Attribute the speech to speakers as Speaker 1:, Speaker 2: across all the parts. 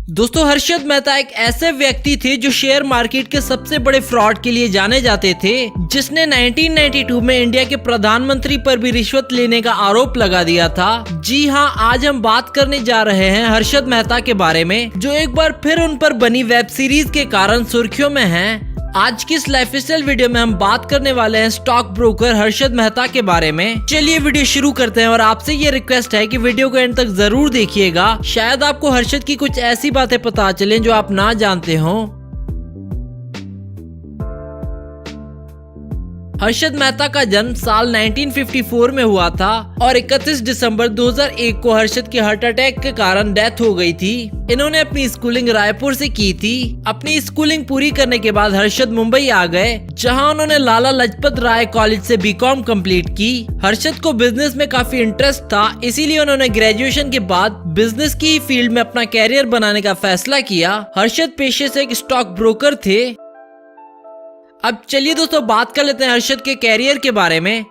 Speaker 1: दोस्तों, हर्षद मेहता एक ऐसे व्यक्ति थे जो शेयर मार्केट के सबसे बड़े फ्रॉड के लिए जाने जाते थे, जिसने 1992 में इंडिया के प्रधानमंत्री पर भी रिश्वत लेने का आरोप लगा दिया था। जी हाँ, आज हम बात करने जा रहे हैं हर्षद मेहता के बारे में, जो एक बार फिर उन पर बनी वेब सीरीज के कारण सुर्खियों में हैं। आज की इस लाइफस्टाइल वीडियो में हम बात करने वाले हैं स्टॉक ब्रोकर हर्षद मेहता के बारे में। चलिए वीडियो शुरू करते हैं और आपसे ये रिक्वेस्ट है कि वीडियो को एंड तक जरूर देखिएगा। शायद आपको हर्षद की कुछ ऐसी बातें पता चलें जो आप ना जानते हो। हर्षद मेहता का जन्म साल 1954 में हुआ था और 31 दिसंबर 2001 को हर्षद की हार्ट अटैक के कारण डेथ हो गई थी। इन्होंने अपनी स्कूलिंग रायपुर से की थी। अपनी स्कूलिंग पूरी करने के बाद हर्षद मुंबई आ गए, जहां उन्होंने लाला लाजपत राय कॉलेज से बीकॉम कंप्लीट की। हर्षद को बिजनेस में काफी इंटरेस्ट था, इसीलिए उन्होंने ग्रेजुएशन के बाद बिजनेस की फील्ड में अपना कैरियर बनाने का फैसला किया। हर्षद पेशे से एक स्टॉक ब्रोकर थे। अब चलिए दोस्तों बात कर लेते हैं हर्षद के कैरियर के बारे में।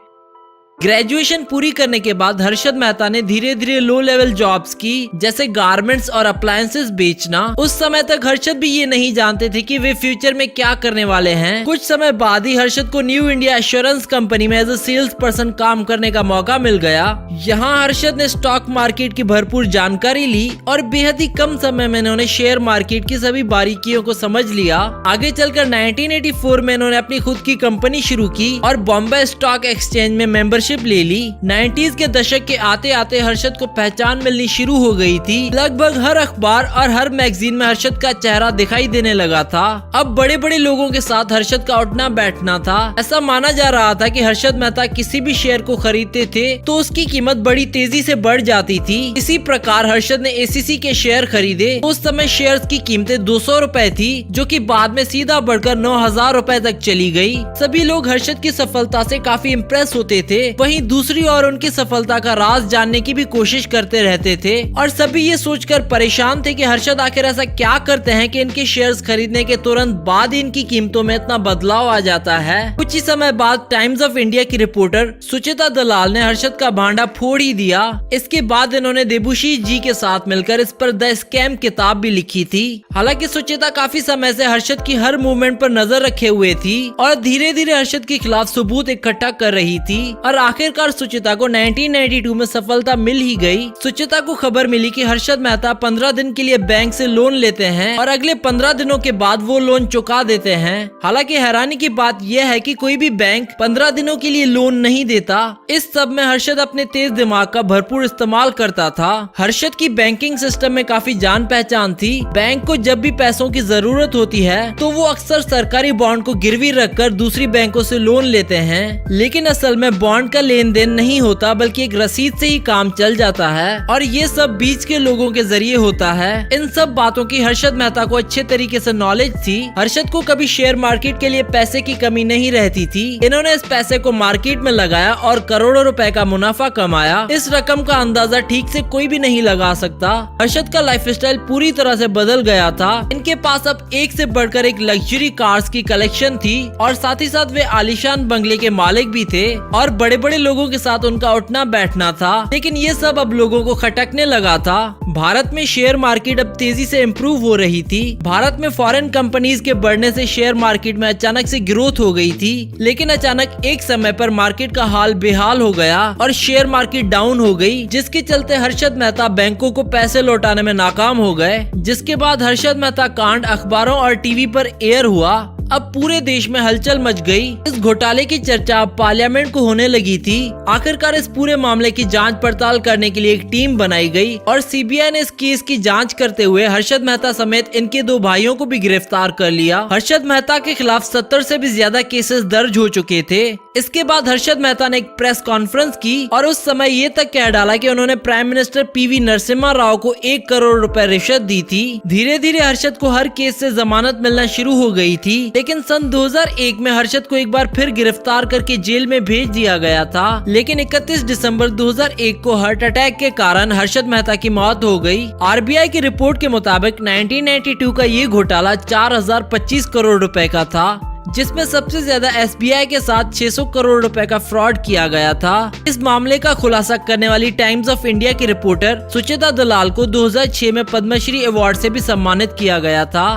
Speaker 1: ग्रेजुएशन पूरी करने के बाद हर्षद मेहता ने धीरे धीरे लो लेवल जॉब्स की, जैसे गारमेंट्स और अप्लायंसेस बेचना। उस समय तक हर्षद भी ये नहीं जानते थे कि वे फ्यूचर में क्या करने वाले हैं। कुछ समय बाद ही हर्षद को न्यू इंडिया एश्योरेंस कंपनी में एज अ सेल्स पर्सन काम करने का मौका मिल गया। यहाँ हर्षद ने स्टॉक मार्केट की भरपूर जानकारी ली और बेहद ही कम समय में इन्होंने शेयर मार्केट की सभी बारीकियों को समझ लिया। आगे चलकर 1984 में इन्होंने अपनी खुद की कंपनी शुरू की और बॉम्बे स्टॉक एक्सचेंज में मेंबरशिप ले ली। 90s के दशक के आते आते हर्षद को पहचान मिलनी शुरू हो गई थी। लगभग हर अखबार और हर मैगजीन में हर्षद का चेहरा दिखाई देने लगा था। अब बड़े बड़े लोगों के साथ हर्षद का उठना बैठना था। ऐसा माना जा रहा था कि हर्षद मेहता किसी भी शेयर को खरीदते थे तो उसकी कीमत बड़ी तेजी से बढ़ जाती थी। इसी प्रकार हर्षद ने एसीसी के शेयर खरीदे। उस समय शेयर्स की कीमतें 200 रुपए थी, जो कि बाद में सीधा बढ़कर 9,000 रुपए तक चली गई। सभी लोग हर्षद की सफलता से काफी इम्प्रेस होते थे। वहीं दूसरी ओर उनकी सफलता का राज जानने की भी कोशिश करते रहते थे और सभी ये सोचकर परेशान थे कि हर्षद आखिर ऐसा क्या करते हैं कि इनके शेयर्स खरीदने के तुरंत बाद ही इनकी कीमतों में इतना बदलाव आ जाता है। कुछ ही समय बाद टाइम्स ऑफ इंडिया की रिपोर्टर सुचिता दलाल ने हर्षद का भांडा फोड़ ही दिया। इसके बाद इन्होंने देबुशीष जी के साथ मिलकर इस पर द स्कैम किताब भी लिखी थी। हालांकि सुचिता काफी समय से हर्षद की हर मूवमेंट पर नजर रखे हुए थी और धीरे धीरे हर्षद के खिलाफ सबूत इकट्ठा कर रही थी और आखिरकार सुचिता को 1992 में सफलता मिल ही गई। सुचिता को खबर मिली कि हर्षद मेहता 15 दिन के लिए बैंक से लोन लेते हैं और अगले 15 दिनों के बाद वो लोन चुका देते हैं। हालांकि हैरानी की बात यह है कि कोई भी बैंक 15 दिनों के लिए लोन नहीं देता। इस सब में हर्षद अपने तेज दिमाग का भरपूर इस्तेमाल करता था। हर्षद की बैंकिंग सिस्टम में काफी जान पहचान थी। बैंक को जब भी पैसों की जरूरत होती है तो वो अक्सर सरकारी बॉन्ड को गिरवी रखकर दूसरी बैंकों से लोन लेते हैं, लेकिन असल में बॉन्ड का लेन देन नहीं होता, बल्कि एक रसीद से ही काम चल जाता है और ये सब बीच के लोगों के जरिए होता है। इन सब बातों की हर्षद मेहता को अच्छे तरीके से नॉलेज थी। हर्षद को कभी शेयर मार्केट के लिए पैसे की कमी नहीं रहती थी। इन्होंने इस पैसे को मार्केट में लगाया और करोड़ों रुपए का मुनाफा कमाया। इस रकम का अंदाजा ठीक से कोई भी नहीं लगा सकता। हर्षद का लाइफस्टाइल पूरी तरह से बदल गया था। इनके पास अब एक से बढ़कर एक लग्जरी कार्स की कलेक्शन थी और साथ ही साथ वे आलीशान बंगले के मालिक भी थे और बड़े बड़े लोगों के साथ उनका उठना बैठना था। लेकिन ये सब अब लोगों को खटकने लगा था। भारत में शेयर मार्केट अब तेजी से इम्प्रूव हो रही थी। भारत में फॉरेन कंपनीज के बढ़ने से शेयर मार्केट में अचानक से ग्रोथ हो गई थी, लेकिन अचानक एक समय पर मार्केट का हाल बेहाल हो गया और शेयर मार्केट डाउन हो गई, जिसके चलते हर्षद मेहता बैंकों को पैसे लौटाने में नाकाम हो गए। जिसके बाद हर्षद मेहता कांड अखबारों और टीवी पर एयर हुआ। अब पूरे देश में हलचल मच गई। इस घोटाले की चर्चा पार्लियामेंट को होने लगी थी। आखिरकार इस पूरे मामले की जांच पड़ताल करने के लिए एक टीम बनाई गई और सीबीआई ने इस केस की जांच करते हुए हर्षद मेहता समेत इनके 2 भाइयों को भी गिरफ्तार कर लिया। हर्षद मेहता के खिलाफ 70 से भी ज्यादा केसेस दर्ज हो चुके थे। इसके बाद हर्षद मेहता ने एक प्रेस कॉन्फ्रेंस की और उस समय ये तक कह डाला कि उन्होंने prime minister PV Narasimha Rao को 1 करोड़ रुपए रिश्वत दी थी। धीरे धीरे हर्षद को हर केस से जमानत मिलना शुरू हो गई थी, लेकिन सन 2001 में हर्षद को एक बार फिर गिरफ्तार करके जेल में भेज दिया गया था। लेकिन 31 दिसंबर 2001 को हार्ट अटैक के कारण हर्षद मेहता की मौत हो गई। आरबीआई की रिपोर्ट के मुताबिक 1992 का ये घोटाला 4025 करोड़ रुपए का था। जिसमें सबसे ज्यादा SBI के साथ 600 करोड़ रुपए का फ्रॉड किया गया था। इस मामले का खुलासा करने वाली टाइम्स ऑफ इंडिया की रिपोर्टर सुचेता दलाल को 2006 में पद्मश्री अवार्ड से भी सम्मानित किया गया था।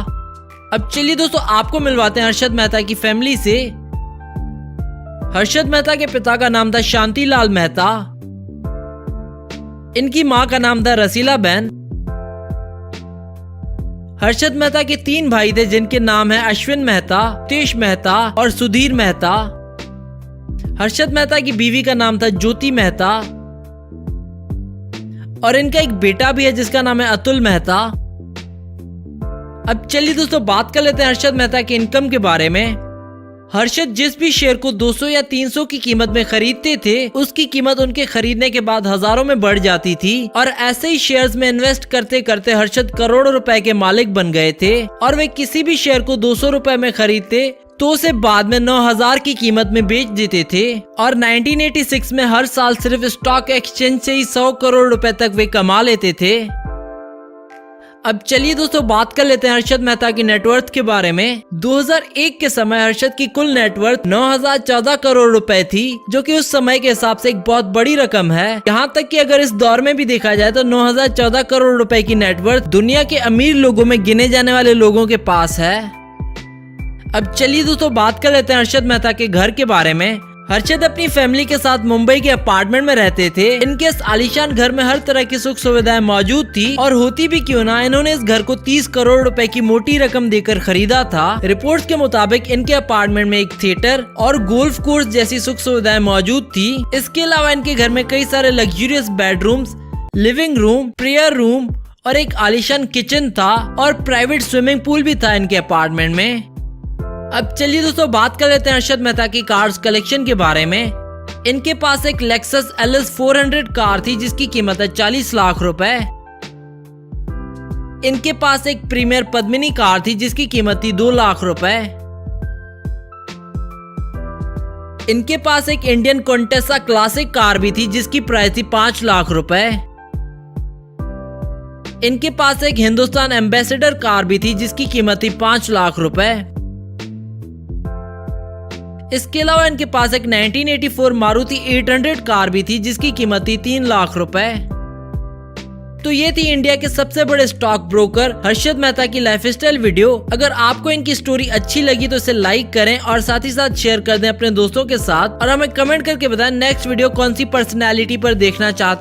Speaker 1: अब चलिए दोस्तों, आपको मिलवाते हैं हर्षद मेहता की फैमिली से। हर्षद मेहता के पिता का नाम था शांतिलाल मेहता। इनकी मां का नाम था रसीला बहन। हर्षद मेहता के 3 भाई थे जिनके नाम है अश्विन मेहता, तेज मेहता और सुधीर मेहता। हर्षद मेहता की बीवी का नाम था ज्योति मेहता और इनका एक बेटा भी है जिसका नाम है अतुल मेहता। अब चलिए दोस्तों, बात कर लेते हैं हर्षद मेहता के इनकम के बारे में। हर्षद जिस भी शेयर को 200 या 300 की कीमत में खरीदते थे, उसकी कीमत उनके खरीदने के बाद हजारों में बढ़ जाती थी और ऐसे ही शेयर्स में इन्वेस्ट करते करते हर्षद करोड़ों रुपए के मालिक बन गए थे। और वे किसी भी शेयर को 200 रुपए में खरीदते तो उसे बाद में 9000 की कीमत में बेच देते थे। और 1986 में हर साल सिर्फ स्टॉक एक्सचेंज से ही 100 करोड़ रुपए तक वे कमा लेते थे। अब चलिए दोस्तों, बात कर लेते हैं हर्षद मेहता की नेटवर्थ के बारे में। 2001 के समय हर्षद की कुल नेटवर्थ 9014 करोड़ रुपए थी, जो कि उस समय के हिसाब से एक बहुत बड़ी रकम है। यहाँ तक कि अगर इस दौर में भी देखा जाए तो 9014 करोड़ रुपए की नेटवर्थ दुनिया के अमीर लोगों में गिने जाने वाले लोगों के पास है। अब चलिए दोस्तों, बात कर लेते हैं हर्षद मेहता के घर के बारे में। हर्षद अपनी फैमिली के साथ मुंबई के अपार्टमेंट में रहते थे। इनके इस आलीशान घर में हर तरह की सुख सुविधाएं मौजूद थी और होती भी क्यों ना, इन्होंने इस घर को 30 करोड़ रुपए की मोटी रकम देकर खरीदा था। रिपोर्ट्स के मुताबिक इनके अपार्टमेंट में एक थिएटर और गोल्फ कोर्स जैसी सुख सुविधाएं मौजूद थी। इसके अलावा इनके घर में कई सारे luxurious bedrooms, living room, prayer room और एक आलीशान किचन था और प्राइवेट स्विमिंग पूल भी था इनके अपार्टमेंट में। अब चलिए दोस्तों, बात कर लेते हैं हर्षद मेहता की कार्स कलेक्शन के बारे में। इनके पास एक लेक्सस LS 400 कार थी जिसकी कीमत है 40 लाख रुपए। इनके पास एक प्रीमियर पद्मिनी कार थी जिसकी कीमत थी 2 लाख रुपए। इनके पास एक इंडियन कॉन्टेसा क्लासिक कार भी थी जिसकी प्राइस थी 5 लाख रुपए। इनके पास एक हिंदुस्तान एम्बेसडर कार भी थी जिसकी कीमत थी 5 लाख रुपए। इसके अलावा इनके पास एक 1984 मारुति 800 कार भी थी जिसकी कीमत थी 3 लाख रुपए। तो ये थी इंडिया के सबसे बड़े स्टॉक ब्रोकर हर्षद मेहता की लाइफस्टाइल वीडियो। अगर आपको इनकी स्टोरी अच्छी लगी तो इसे लाइक करें और साथ ही साथ शेयर कर दें अपने दोस्तों के साथ और हमें कमेंट करके बताएं नेक्स्ट वीडियो कौन सी पर्सनैलिटी पर देखना चाहते हैं।